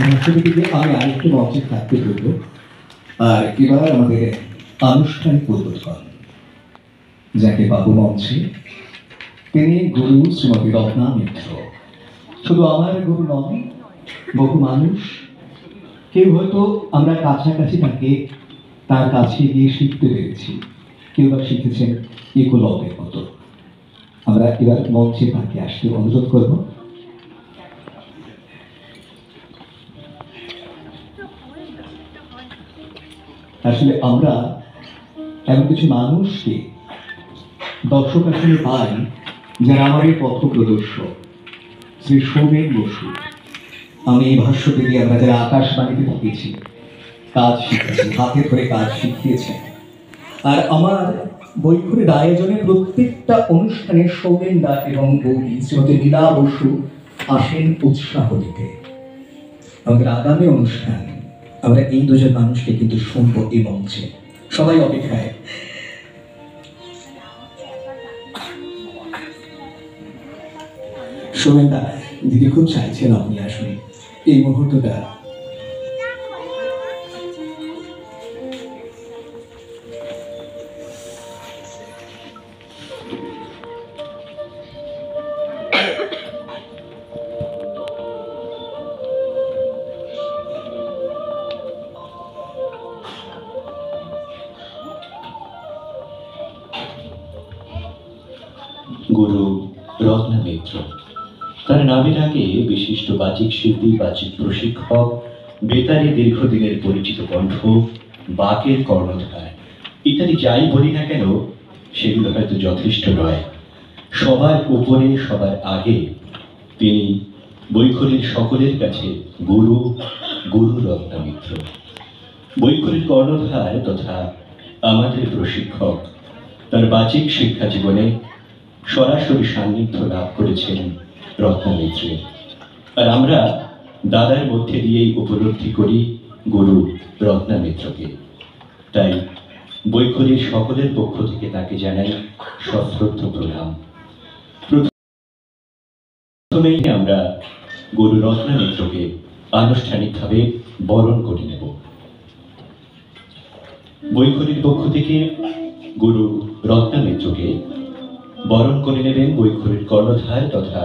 রাষ্ট্রপতিকে আমি আরেকটু মঞ্চে থাকতে বলব। আর এবার আমাদের আনুষ্ঠানিক উদ্বোধন, যাকে বাবু মঞ্চে, তিনি গুরু শ্রীমতী রত্না মিত্র। শুধু আমার গুরু নয়, বহু মানুষ, কেউ হয়তো আমরা কাছাকাছি থাকে তার কাছে গিয়ে শিখতে পেরেছি, কেউ বা শিখেছেন একলব্যের মতো। আমরা এবার মঞ্চে তাকে আসতে অনুরোধ করব। আসলে আমরা এমন কিছু মানুষকে দর্শক আসলে পাই যারা আমাদের পথ প্রদর্শক। শ্রী সৌমেন বসু, আমি এই ভাষ্য থেকে আমরা যারা আকাশবাণীতে থেকেছি, কাজ শিখেছি, হাতে ধরে কাজ শিখিয়েছেন। আর আমার বৈখুরের আয়োজনে প্রত্যেকটা অনুষ্ঠানে সৌমেন দা এবং বৌদি শ্রীমতী লীলা বসু আসেন উৎসাহ দিতে। আমাদের আগামী অনুষ্ঠান আমরা এই দুজন মানুষকে কিন্তু শুনবো এই মঞ্চে। সবাই অপেক্ষায়। সৌমেন দা, দিদি খুব চাইছেন আপনি আসুন এই মুহূর্তটা। গুরু রত্না মিত্র, তার নামের আগে বিশিষ্ট বাচিক শিল্পী, বাচিক প্রশিক্ষক, বেতারে দীর্ঘদিনের পরিচিত কণ্ঠ, বাকের কর্ণধার ইত্যাদি যাই বলি না কেন, সেগুলো হয়তো যথেষ্ট নয়। সবার উপরে, সবার আগে তিনি বৈখরীর সকলের কাছে গুরু, গুরু রত্না মিত্র। বৈখরীর কর্ণধার তথা আমাদের প্রশিক্ষক। তার বাচিক শিক্ষা জীবনে সরাসরি সান্নিধ্য লাভ করেছেন রত্না মিত্রের। আর আমরা দাদার মধ্যে দিয়েই উপলব্ধি করি গুরু রত্না মিত্রকে। তাই বৈখরীর সকলের পক্ষ থেকে তাকে জানাই সশ্রদ্ধ প্রণাম। প্রথমেই আমরা গুরু রত্না মিত্রকে আনুষ্ঠানিকভাবে বরণ করে নেব। বৈখরীর পক্ষ থেকে গুরু রত্না মিত্রকে বরণ করে নেবেন বৈখরীর কর্ণধার তথা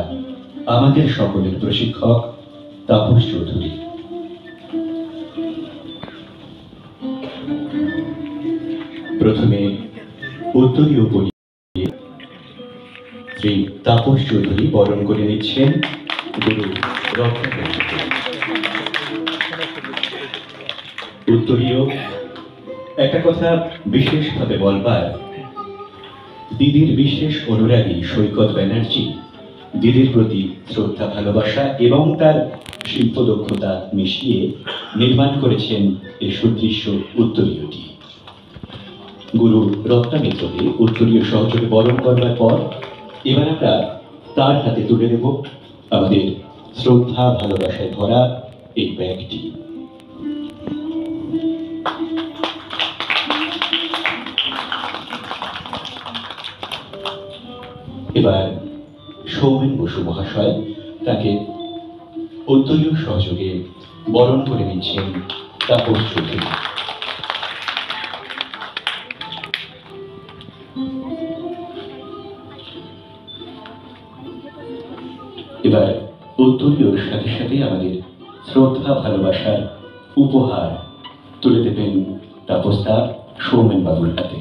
আমাদের সকলের প্রশিক্ষক তাপস চৌধুরী। প্রথমে উত্তরীয় পরিয়ে শ্রী তাপস চৌধুরী বরণ করে নিচ্ছেন গুরু রত্না মিত্রকে। উত্তরীয় একটা কথা বিশেষভাবে বলবার, দিদির বিশেষ অনুরাগী সৈকত ব্যানার্জি দিদির প্রতি শ্রদ্ধা, ভালোবাসা এবং তার শিল্প দক্ষতা মিশিয়ে নির্মাণ করেছেন এই সুদৃশ্য উত্তরীয়টি। গুরু রত্না মিত্রকে উত্তরীয় সহযোগে বরণ করবার পর এবার আমরা তার হাতে তুলে দেব আমাদের শ্রদ্ধা, ভালোবাসায় ভরা এই ব্যাগটি। এবার সৌমেন বসু মহাশয় তাকে উত্তরীয় সহযোগে বরণ করে নিচ্ছেন তাপস চৌধুরী। এবার উত্তরীয়র সাথে সাথে আমাদের শ্রদ্ধা, ভালোবাসার উপহার তুলে দেবেন তাপসদা সৌমেন বাবুর হাতে।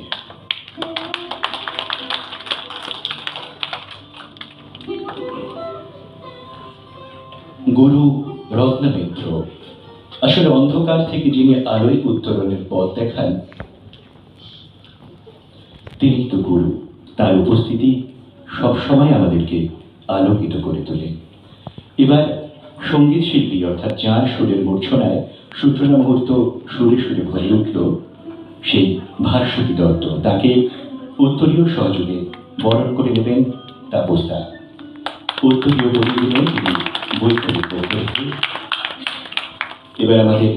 গুরু রত্না মিত্র আসলে অন্ধকার থেকে যিনি আলোয় উত্তরণের পথ দেখান, তিনি তো গুরু। তার উপস্থিতি সবসময় আমাদেরকে আলোকিত করে তোলে। এবার সঙ্গীত শিল্পী অর্থাৎ যার সুরের মূর্ছনায় সূচনা মুহূর্ত সুরে সুরে ভরে উঠল সেই ভাস্বতী দত্ত, তাকে উত্তরীয় সহযোগে বরণ করে নেবেন তাপসদা। উত্তরীয় বলি দিলেন তিনি বৈখরীর পক্ষ থেকে। এবার আমাদের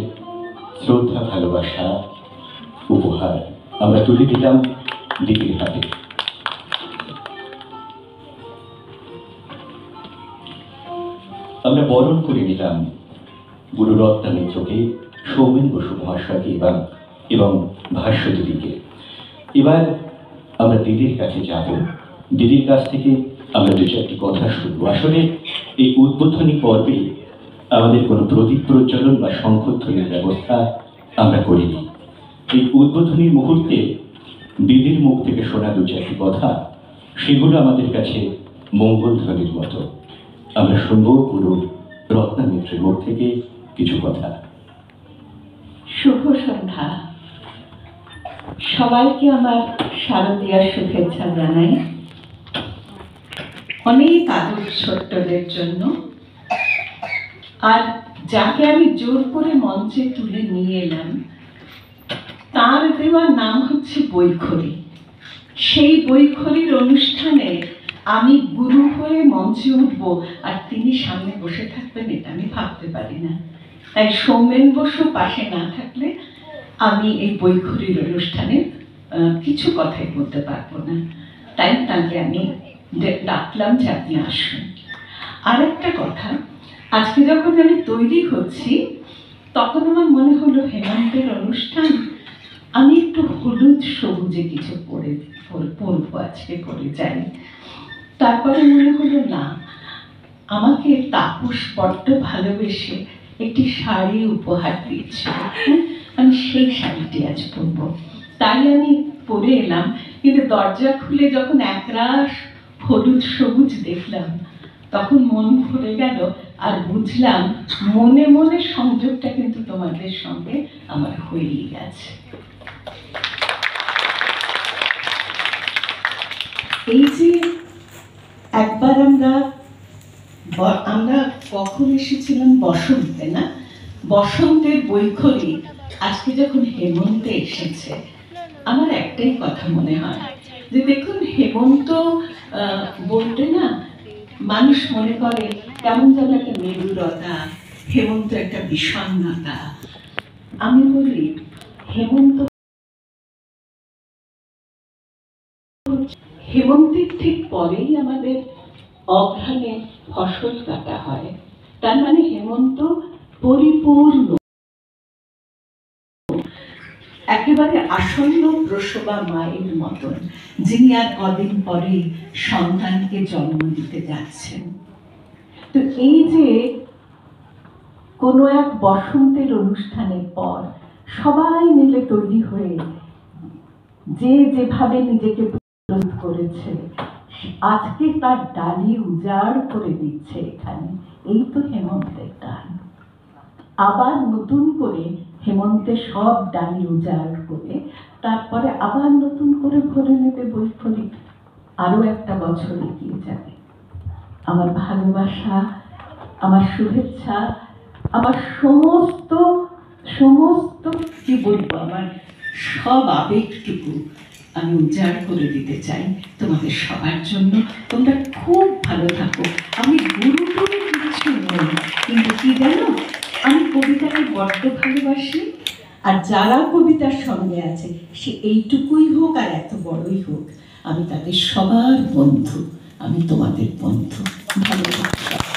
শ্রদ্ধা, ভালোবাসা, উপহার আমরা তুলে দিলাম দিদির হাতে। আমরা বরণ করে নিলাম গুরু রত্না মিত্রকে, সৌমেন বসু মহাশয়কে এবং ভাষ্য দিদিকে। এবার আমরা দিদির কাছে যাব। দিদির কাছ থেকে আমরা দু চারটি কথা শুনবো। আসলে এই উদ্বোধনী পর্বে আমাদের কোনো প্রদীপ প্রজ্বলন বা শঙ্খধ্বনির ব্যবস্থা আমরা করিনি। এই উদ্বোধনী মুহূর্তে দিদির মুখ থেকে শোনা দু চারটি কথা, সেগুলো আমাদের কাছে মঙ্গলধ্বনির মতো। আমরা শুনবো গুরু রত্না মিত্রের মুখ থেকে কিছু কথা। শুভ সন্ধ্যা। সবাইকে আমার শারদীয়ার শুভেচ্ছা জানাই। অনেক আদর ছোট্টদের জন্য। আর যাকে আমি জোর করে মঞ্চে তুলে নিয়ে এলাম, তার দেওয়া নাম হচ্ছে বৈখরি। সেই বৈখরির অনুষ্ঠানে আমি গুরু হয়ে মঞ্চে উঠবো আর তিনি সামনে বসে থাকবেন, এটা আমি ভাবতে পারি না। তাই সৌমেন বসু পাশে না থাকলে আমি এই বৈখরির অনুষ্ঠানে কিছু কথাই বলতে পারবো না। তাই তাকে আমি ডাকলাম যে আপনি আসুন। আর একটা কথা, আজকে যখন আমি তৈরি হচ্ছি তখন আমার মনে হলো হেমন্তের অনুষ্ঠান, আমি একটু হলুদ সবুজে কিছু পরবো, আজকে পরে যাই। তারপরে মনে হলো না, আমাকে তাপস বড্ড ভালোবেসে একটি শাড়ি উপহার দিয়েছিল, আমি সেই শাড়িটি আজ পরবো। তাই আমি পরে এলাম, কিন্তু দরজা খুলে যখন একরাশ হলুদ সবুজ দেখলাম তখন মন ভরে গেল। আর বুঝলাম মনে মনে সংযোগটা কিন্তু তোমাদের সঙ্গে আমার হয়েই গেছে। এই যে একবার আমরা কখন এসেছিলাম, বসন্তে না, বসন্তের বৈখরি আজকে যখন হেমন্তে এসেছে, আমার একটাই কথা মনে হয় যে দেখুন, হেমন্ত বলতে না মানুষ মনে করে কেমন যেন একটা মেরুরতা, হেমন্ত একটা বিষণ্ণতা। আমি বলি হেমন্তের ঠিক পরেই আমাদের অঘ্রাণে ফসল কাটা হয়। তার মানে হেমন্ত পরিপূর্ণ, একেবারে আসন্ন প্রসবা মায়ের মতন, যিনি আর কদিন পরে সন্তানকে জন্ম দিতে যাচ্ছেন। তো এই যে কোনো এক বসন্তের অনুষ্ঠানের পর সবাই মিলে তৈরি হয়ে যে যেভাবে নিজেকে প্রস্তুত করেছে, আজকে তার ডালি উজাড় করে দিচ্ছে এখানে। এই তো হেমন্তের ডাল। আবার নতুন করে হেমন্তে সব ডালি উজাড় করে তারপরে আবার নতুন করে ভরে নেবে বৈখরি। আরো একটা বছর এগিয়ে যাবে। আমার ভালোবাসা, আমার শুভেচ্ছা, আমার সমস্ত কি বলবো, আমার সব আবেগটুকু আমি উজাড় করে দিতে চাই তোমাদের সবার জন্য। তোমরা খুব ভালো থাকো। আমি গুরুটুরু কিছু নই, কিন্তু কি জানো, আমি কবিতাকে বড্ড ভালোবাসি। আর যারা কবিতার সঙ্গে আছে, সে এইটুকুই হোক আর এত বড়ই হোক, আমি তাদের সবার বন্ধু। আমি তোমাদের বন্ধু। ভালো থাকো।